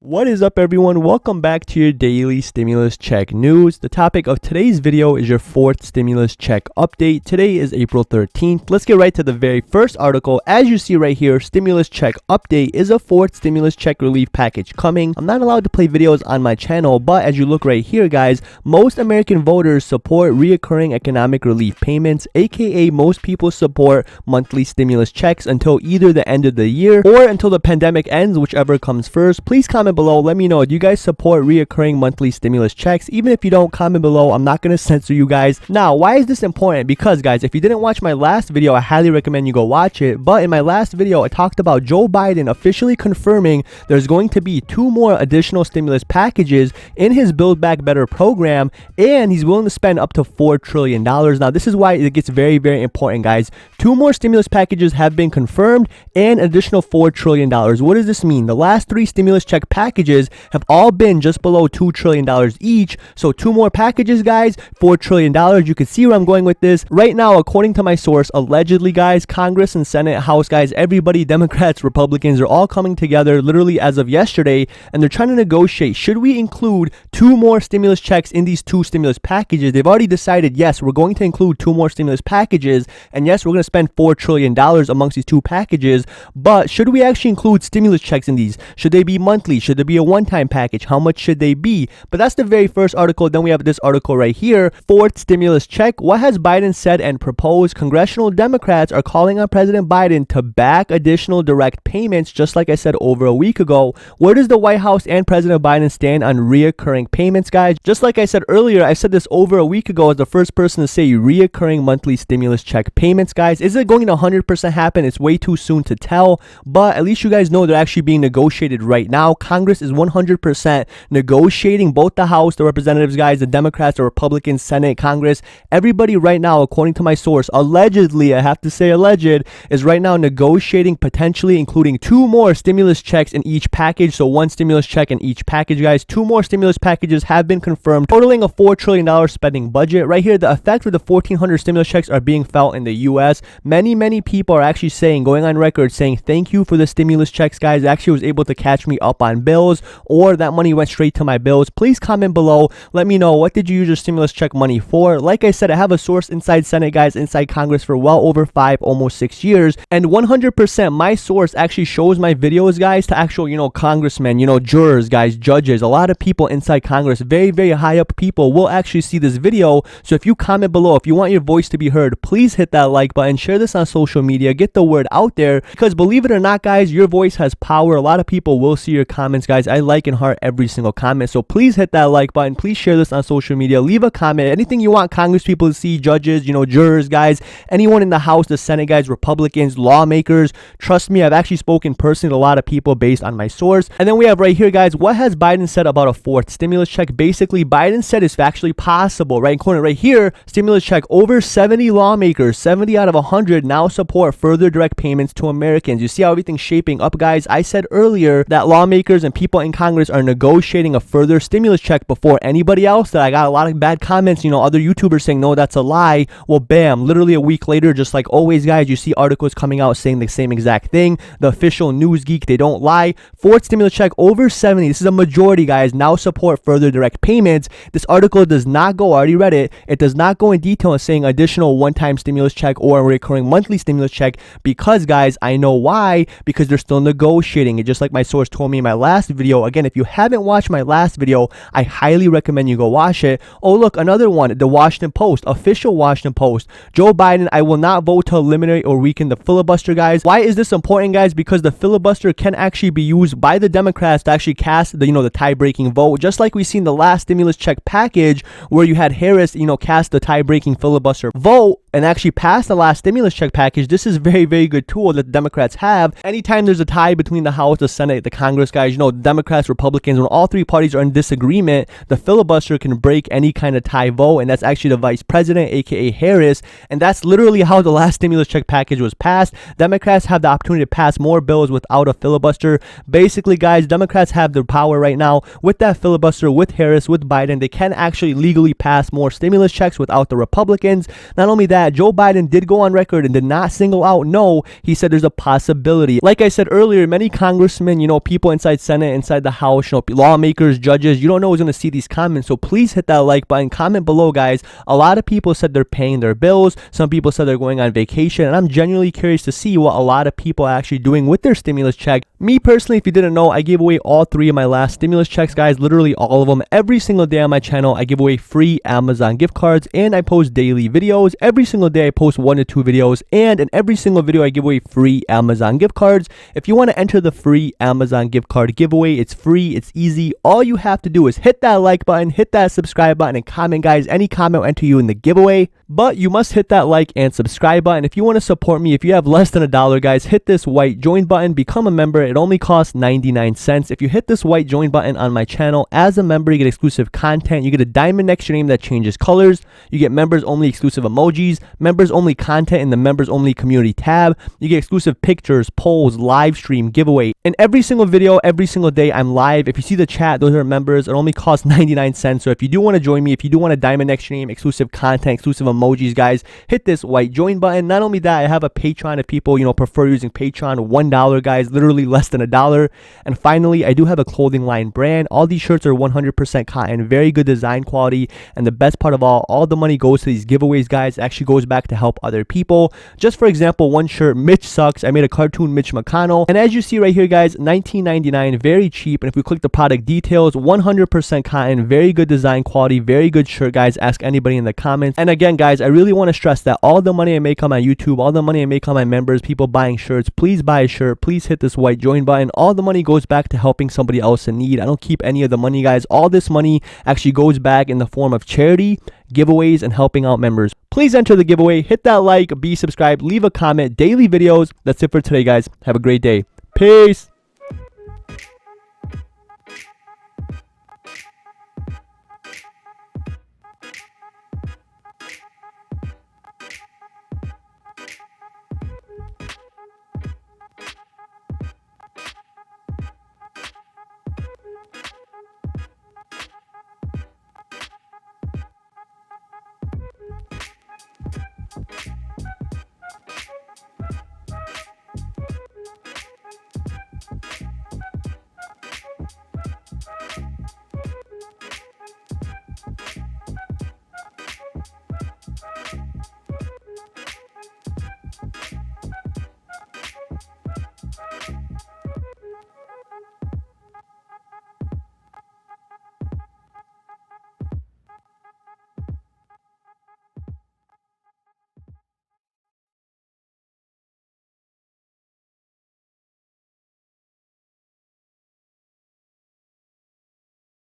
What is up, everyone? Welcome back to your daily stimulus check news. The topic of today's video is your fourth stimulus check update. Today is April 13th. Let's get right to the very first article. As you see right here, stimulus check update is a fourth stimulus check relief package coming. I'm not allowed to play videos on my channel, but as you look right here, guys, most American voters support reoccurring economic relief payments, aka most people support monthly stimulus checks until either the end of the year or until the pandemic ends, whichever comes first. Please comment below, let me know, do you guys support reoccurring monthly stimulus checks? Even if you don't, comment below. I'm not going to censor you guys. Now, why is this important? Because, guys, if you didn't watch my last video, I highly recommend you go watch it. But in my last video, I talked about Joe Biden officially confirming there's going to be 2 more additional stimulus packages in his Build Back Better program, and he's willing to spend up to $4 trillion. Now, this is why it gets very, very important, guys. 2 more stimulus packages have been confirmed and an additional $4 trillion. What does this mean? The last 3 stimulus check packages have all been just below $2 trillion each. So 2 more packages, guys, $4 trillion. You can see where I'm going with this. Right now, according to my source, allegedly, guys, Congress and Senate, House, guys, everybody, Democrats, Republicans, are all coming together literally as of yesterday, and they're trying to negotiate. Should we include 2 more stimulus checks in these 2 stimulus packages? They've already decided, yes, we're going to include 2 more stimulus packages, and yes, we're going to spend $4 trillion amongst these 2 packages. But should we actually include stimulus checks in these? Should they be monthly? Should there be a one-time package? How much should they be? But that's the very first article. Then we have this article right here, fourth stimulus check. What has Biden said and proposed? Congressional Democrats are calling on President Biden to back additional direct payments, just like I said over a week ago. Where does the White House and President Biden stand on reoccurring payments, guys? Just like I said earlier, I said this over a week ago as the first person to say reoccurring monthly stimulus check payments, guys. Is it going to 100% happen? It's way too soon to tell, but at least you guys know they're actually being negotiated right now. Congress is 100% negotiating, both the House, the representatives, guys, the Democrats, the Republicans, Senate, Congress, everybody right now, according to my source, allegedly, I have to say alleged, is right now negotiating, potentially including 2 more stimulus checks in each package. So 1 stimulus check in each package, guys. 2 more stimulus packages have been confirmed, totaling a $4 trillion spending budget. Right here, the effect of the 1,400 stimulus checks are being felt in the U.S. Many people are actually saying, going on record, saying thank you for the stimulus checks, guys. It actually was able to catch me up on bills, or that money went straight to my bills. Please comment below. Let me know, what did you use your stimulus check money for? Like I said, I have a source inside Senate, guys, inside Congress for well over 5, almost 6 years. And 100% my source actually shows my videos, guys, to actual, congressmen, jurors, guys, judges. A lot of people inside Congress, very, very high up people, will actually see this video. So if you comment below, if you want your voice to be heard, please hit that like button, share this on social media, get the word out there, because believe it or not, guys, your voice has power. A lot of people will see your comments, guys. I like and heart every single comment. So please hit that like button. Please share this on social media. Leave a comment. Anything you want Congress people to see, judges, jurors, guys, anyone in the House, the Senate, guys, Republicans, lawmakers. Trust me, I've actually spoken personally to a lot of people based on my source. And then we have right here, guys, what has Biden said about a 4th stimulus check? Basically, Biden said it's actually possible. Right in corner right here, stimulus check. Over 70 lawmakers, 70 out of 100 now support further direct payments to Americans. You see how everything's shaping up, guys? I said earlier that lawmakers and people in Congress are negotiating a further stimulus check before anybody else. That I got a lot of bad comments, other YouTubers saying, no, that's a lie. Well, bam, literally a week later, just like always, guys, you see articles coming out saying the same exact thing. The official news geek, they don't lie. 4th stimulus check, over 70, this is a majority, guys, now support further direct payments. This article does not go, I already read it, it does not go in detail on saying additional one-time stimulus check or a recurring monthly stimulus check, because, guys, I know why, because they're still negotiating it, just like my source told me in my last video. Again, if you haven't watched my last video, I highly recommend you go watch it. Oh, look, another one, the Washington Post, official Washington Post. Joe Biden, I will not vote to eliminate or weaken the filibuster, guys. Why is this important, guys? Because the filibuster can actually be used by the Democrats to actually cast the tie-breaking vote, just like we seen the last stimulus check package where you had Harris, cast the tie-breaking filibuster vote and actually pass the last stimulus check package. This is very, very good tool that the Democrats have. Anytime there's a tie between the House, the Senate, the Congress, guys, Democrats, Republicans, when all 3 parties are in disagreement, the filibuster can break any kind of tie vote, and that's actually the vice president, aka Harris, and that's literally how the last stimulus check package was passed. Democrats have the opportunity to pass more bills without a filibuster. Basically, guys, Democrats have the power right now with that filibuster, with Harris, with Biden. They can actually legally pass more stimulus checks without the Republicans. Not only that, Joe Biden did go on record and did not single out no. He said there's a possibility. Like I said earlier, many congressmen, people inside Senate Senate, inside the House, lawmakers, judges. You don't know who's going to see these comments. So please hit that like button. Comment below, guys. A lot of people said they're paying their bills. Some people said they're going on vacation. And I'm genuinely curious to see what a lot of people are actually doing with their stimulus check. Me personally, if you didn't know, I gave away all 3 of my last stimulus checks, guys. Literally all of them. Every single day on my channel, I give away free Amazon gift cards, and I post daily videos. Every single day, I post 1 to 2 videos, and in every single video, I give away free Amazon gift cards. If you want to enter the free Amazon gift card giveaway, it's free, it's easy. All you have to do is hit that like button, hit that subscribe button, and comment, guys. Any comment will enter you in the giveaway. But you must hit that like and subscribe button. If you want to support me, if you have less than $1, guys, hit this white join button, become a member. It only costs 99 cents. If you hit this white join button on my channel as a member, you get exclusive content. You get a diamond next to your name that changes colors. You get members only exclusive emojis, members only content in the members only community tab. You get exclusive pictures, polls, live stream, giveaway. In every single video, every single day, I'm live. If you see the chat, those are members. It only costs 99 cents. So if you do want to join me, if you do want a diamond next to your name, exclusive content, exclusive emojis, guys, hit this white join button. Not only that, I have a Patreon if people, prefer using Patreon. $1, guys, literally less than $1. And finally, I do have a clothing line brand. All these shirts are 100% cotton, very good design quality. And the best part of all the money goes to these giveaways, guys. It actually goes back to help other people. Just for example, one shirt, Mitch Sucks. I made a cartoon Mitch McConnell. And as you see right here, guys, $19.99, very cheap. And if we click the product details, 100% cotton, very good design quality, very good shirt, guys. Ask anybody in the comments. And again, guys, I really want to stress that all the money I make on my YouTube, all the money I make on my members, people buying shirts, please buy a shirt. Please hit this white join button. All the money goes back to helping somebody else in need. I don't keep any of the money, guys. All this money actually goes back in the form of charity, giveaways, and helping out members. Please enter the giveaway. Hit that like, be subscribed, leave a comment, daily videos. That's it for today, guys. Have a great day. Peace.